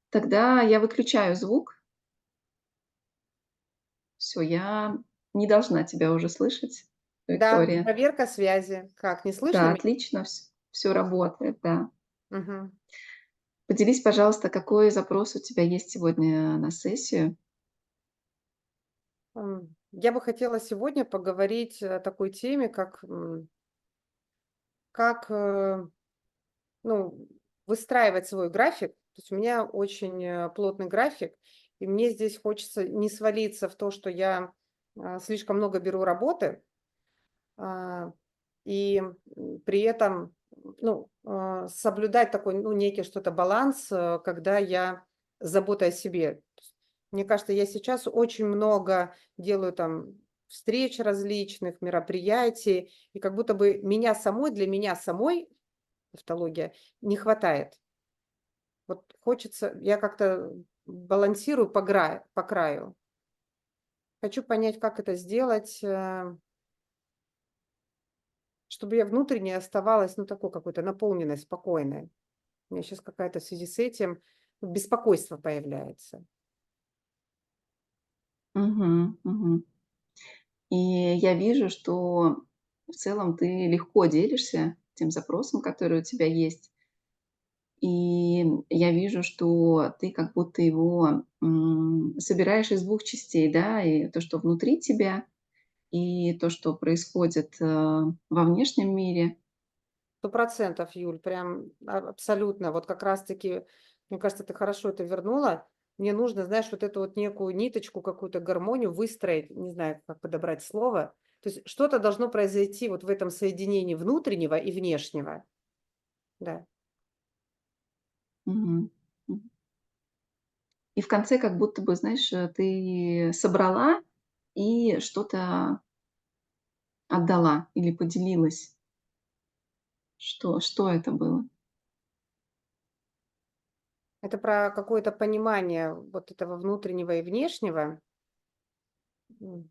Тогда я выключаю звук. Все, я не должна тебя уже слышать, Да, Виктория. проверка связи. Как, не слышно Да, меня? отлично, все работает, да. Мгм. Поделись, пожалуйста, какой запрос у тебя есть сегодня на сессию? Я бы хотела сегодня поговорить о такой теме, как ну, выстраивать свой график. То есть у меня очень плотный график, и мне здесь хочется не свалиться в то, что я слишком много беру работы, а, и при этом соблюдать такой, ну, некий что-то баланс, когда я забота о себе. То есть, мне кажется, я сейчас очень много делаю там встреч различных, мероприятий, и как будто бы для меня самой, тавтология, не хватает. Вот хочется, я как-то балансирую по краю. Хочу понять, как это сделать, чтобы я внутренне оставалась, ну, такой какой-то наполненной, спокойной. У меня сейчас какая-то в связи с этим беспокойство появляется. Мгм, мгм. И я вижу, что в целом ты легко делишься тем запросом, который у тебя есть. И я вижу, что ты как будто его, собираешь из двух частей, да, и то, что внутри тебя, и то, что происходит, во внешнем мире. 100%, Юль, прям абсолютно. Вот как раз-таки, мне кажется, ты хорошо это вернула. Мне нужно, знаешь, вот эту вот некую ниточку, какую-то гармонию выстроить, не знаю, как подобрать слово. То есть что-то должно произойти вот в этом соединении внутреннего и внешнего. Да. Мгм. Мгм. И в конце как будто бы, знаешь, ты собрала и что-то отдала или поделилась. Что это было? Это про какое-то понимание вот этого внутреннего и внешнего. М,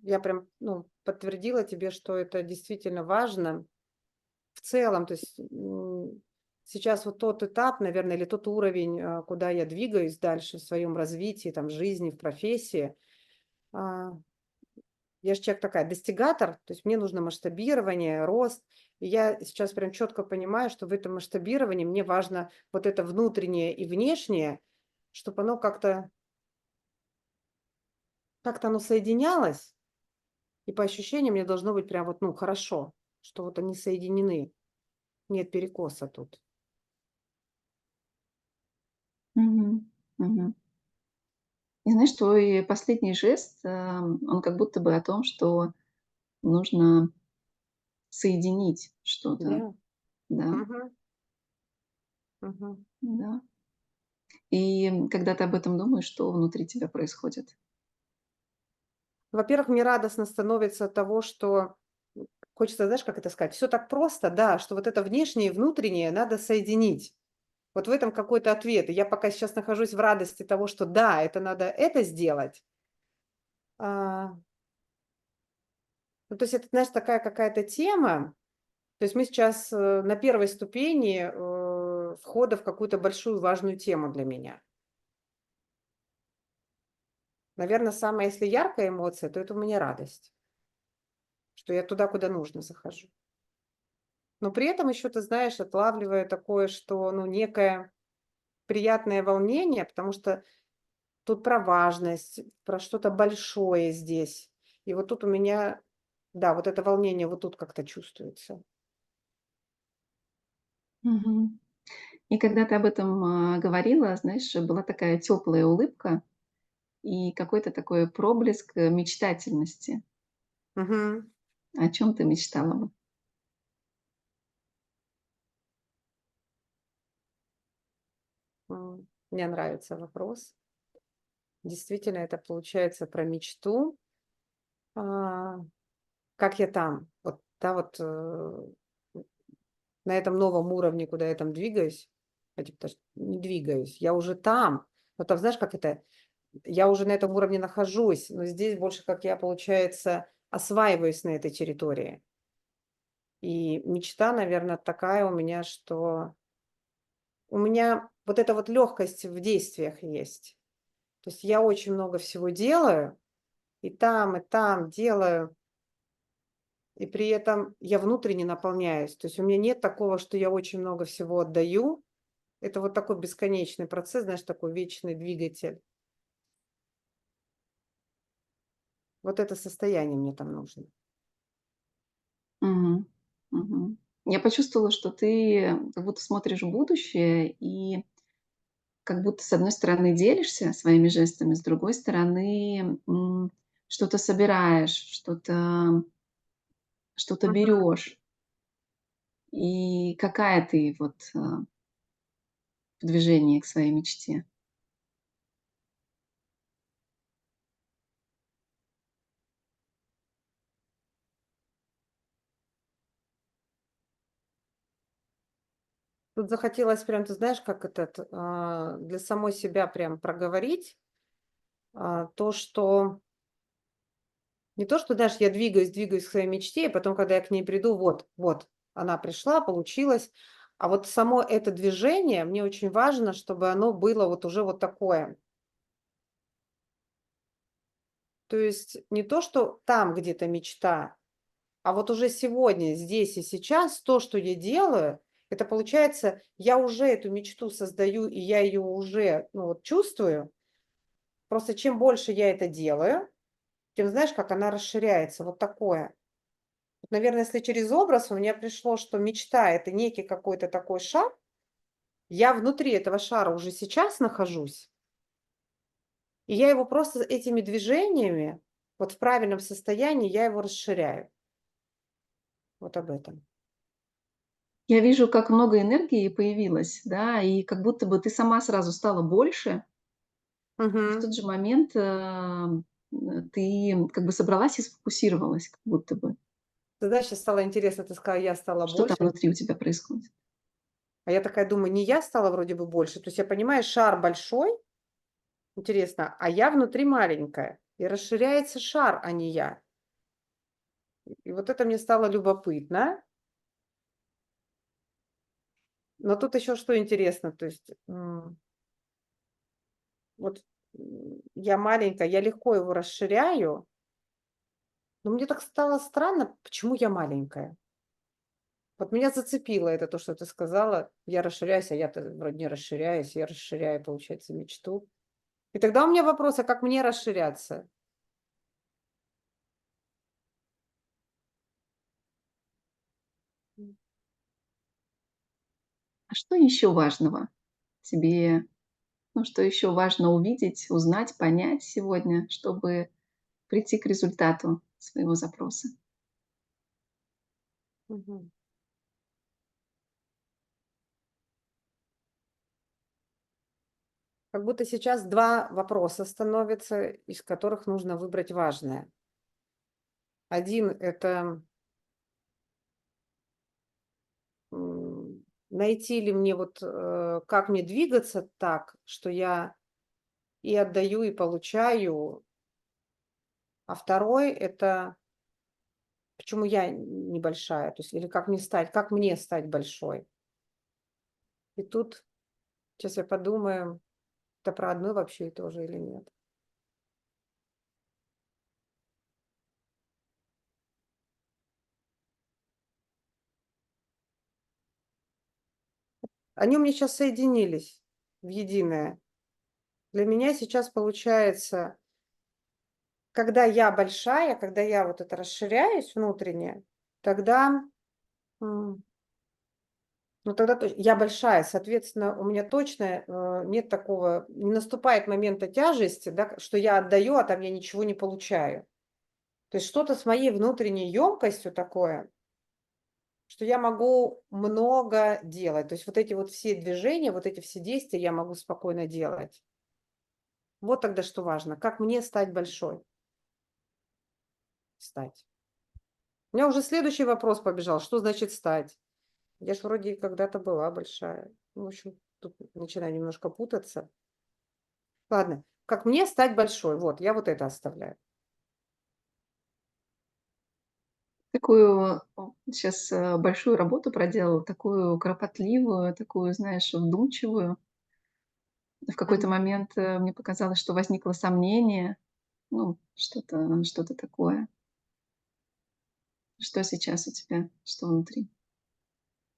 Я прям, ну, подтвердила тебе, что это действительно важно. В целом, то есть, сейчас вот тот этап, наверное, или тот уровень, куда я двигаюсь дальше в своем развитии, там, в жизни, в профессии. А, я же человек такая, достигатор, то есть мне нужно масштабирование, рост. И я сейчас прям четко понимаю, что в этом масштабировании мне важно вот это внутреннее и внешнее, чтобы оно как-то оно соединялось, и по ощущениям мне должно быть прям вот, ну, хорошо, что вот они соединены, нет перекоса тут. Мгм. Мгм. И знаешь, твой последний жест, он как будто бы о том, что нужно соединить что-то, Да. да, Мгм. Мгм. да. И, когда ты об этом думаешь, что внутри тебя происходит? Во-первых, мне радостно становится от того, что хочется, знаешь, как это сказать, все так просто, да, что вот это внешнее и внутреннее надо соединить. Вот в этом какой-то ответ. И я пока сейчас нахожусь в радости того, что да, это надо это сделать. А, ну, то есть это, знаешь, такая какая-то тема. То есть мы сейчас, на первой ступени, входа в какую-то большую важную тему для меня. Наверное, самая, если яркая эмоция, то это у меня радость, что я туда, куда нужно, захожу. Но при этом еще, ты знаешь, отлавливая такое, что, ну, некое приятное волнение, потому что тут про важность, про что-то большое здесь. И вот тут у меня, да, вот это волнение вот тут как-то чувствуется. Мгм. И когда ты об этом, говорила, знаешь, была такая теплая улыбка и какой-то такой проблеск, мечтательности. Мгм. О чем ты мечтала бы? Мне нравится вопрос. Действительно, это получается про мечту. А, как я там? Вот, да, вот на этом новом уровне, куда я там двигаюсь, хотя даже не двигаюсь, я уже там. Вот там, знаешь, как это? Я уже на этом уровне нахожусь, но здесь больше как я, получается, осваиваюсь на этой территории. И мечта, наверное, такая у меня, что у меня вот эта вот легкость в действиях есть. То есть я очень много всего делаю, и там делаю, и при этом я внутренне наполняюсь. То есть у меня нет такого, что я очень много всего отдаю. Это вот такой бесконечный процесс, знаешь, такой вечный двигатель. Вот это состояние мне там нужно. Мгм. Мгм. Я почувствовала, что ты как будто смотришь в будущее и как будто, с одной стороны, делишься своими жестами, с другой стороны, что-то собираешь, что-то Мгм. берешь. И какая ты вот, в движении к своей мечте? Тут захотелось прям, ты знаешь, как для самой себя прям проговорить, то, что не то, что, знаешь, я двигаюсь к своей мечте, и потом, когда я к ней приду, вот, она пришла, получилось. А вот само это движение, мне очень важно, чтобы оно было вот уже вот такое. То есть не то, что там где-то мечта, а вот уже сегодня, здесь и сейчас то, что я делаю, это получается, я уже эту мечту создаю, и я ее уже, ну, вот чувствую. Просто чем больше я это делаю, тем, знаешь, как она расширяется. Вот такое. Вот, наверное, если через образ у меня пришло, что мечта — это некий какой-то такой шар, я внутри этого шара уже сейчас нахожусь, и я его просто этими движениями, вот в правильном состоянии, я его расширяю. Вот об этом. Я вижу, как много энергии появилось, да, и как будто бы ты сама сразу стала больше, и в Мгм. тот же момент, ты как бы собралась и сфокусировалась, как будто бы. Ты знаешь, щас стало интересно, ты сказала: "Я стала Что там больше". внутри у тебя происходит? А я такая думаю: не я стала вроде бы больше. То есть я понимаю, шар большой, интересно, а я внутри маленькая. И расширяется шар, а не я. И вот это мне стало любопытно. Но тут еще что интересно, то есть, вот, я маленькая, я легко его расширяю, но мне так стало странно, почему я маленькая. Вот меня зацепило это, то, что ты сказала. Я расширяюсь, а я-то вроде не расширяюсь, я расширяю, получается, мечту. И тогда у меня вопрос, а как мне расширяться? А что еще важного тебе, ну, что еще важно увидеть, узнать, понять сегодня, чтобы прийти к результату своего запроса? Мгм. Как будто сейчас 2 вопроса становятся, из которых нужно выбрать важное. Один — это, найти ли мне как мне двигаться так, что я и отдаю, и получаю. А второй — это почему я небольшая, то есть или как мне стать большой. И тут, сейчас я подумаю, это про одно вообще и то же или нет. Они у меня сейчас соединились в единое. Для меня сейчас получается, когда я большая, когда я вот это расширяюсь внутренне, тогда, м, ну тогда я большая, соответственно, у меня точно нет такого, не наступает момента тяжести, да, что я отдаю, а там я ничего не получаю. То есть что-то с моей внутренней емкостью такое, что я могу много делать. То есть вот эти вот все движения, вот эти все действия я могу спокойно делать. Вот тогда что важно, как мне стать большой, стать. У меня уже следующий вопрос побежал. Что значит стать? Я ж вроде и когда-то была большая. Ну, в общем, тут начинаю немножко путаться. Ладно, как мне стать большой? Вот, я вот это оставляю. такую сейчас большую работу проделала, такую кропотливую, такую, знаешь, вдумчивую. В какой-то Мгм. момент, мне показалось, что возникло сомнение, ну, что-то такое. Что сейчас у тебя? Что внутри?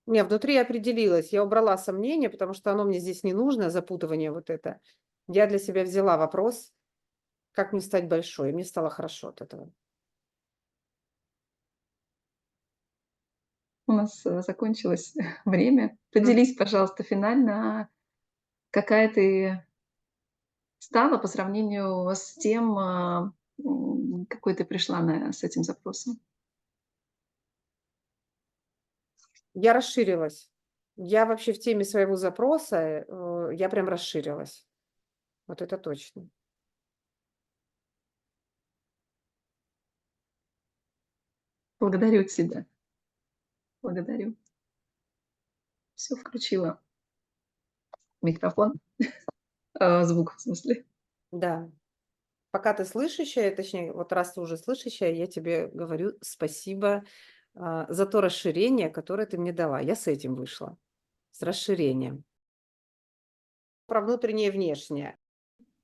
Не, внутри я определилась. Я убрала сомнения, потому что оно мне здесь не нужно, запутывание вот это. Я для себя взяла вопрос, как мне стать большой, и мне стало хорошо от этого. У нас, закончилось время. Мгм. Поделись, пожалуйста, финально, какая ты стала по сравнению с тем, какой ты пришла с этим запросом. Я расширилась. Я вообще в теме своего запроса, я прям расширилась. Вот это точно. Благодарю тебя. Благодарю. Все включила микрофон, звук в смысле. Да. Пока ты слышащая, точнее, вот раз ты уже слышащая, я тебе говорю спасибо, за то расширение, которое ты мне дала. Я с этим вышла, с расширением. Про внутреннее и внешнее.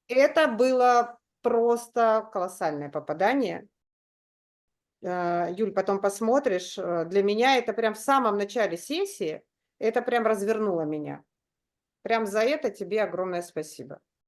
Это было просто колоссальное попадание. Юль, потом посмотришь. Для меня это прям в самом начале сессии, это прям развернуло меня. Прям за это тебе огромное спасибо.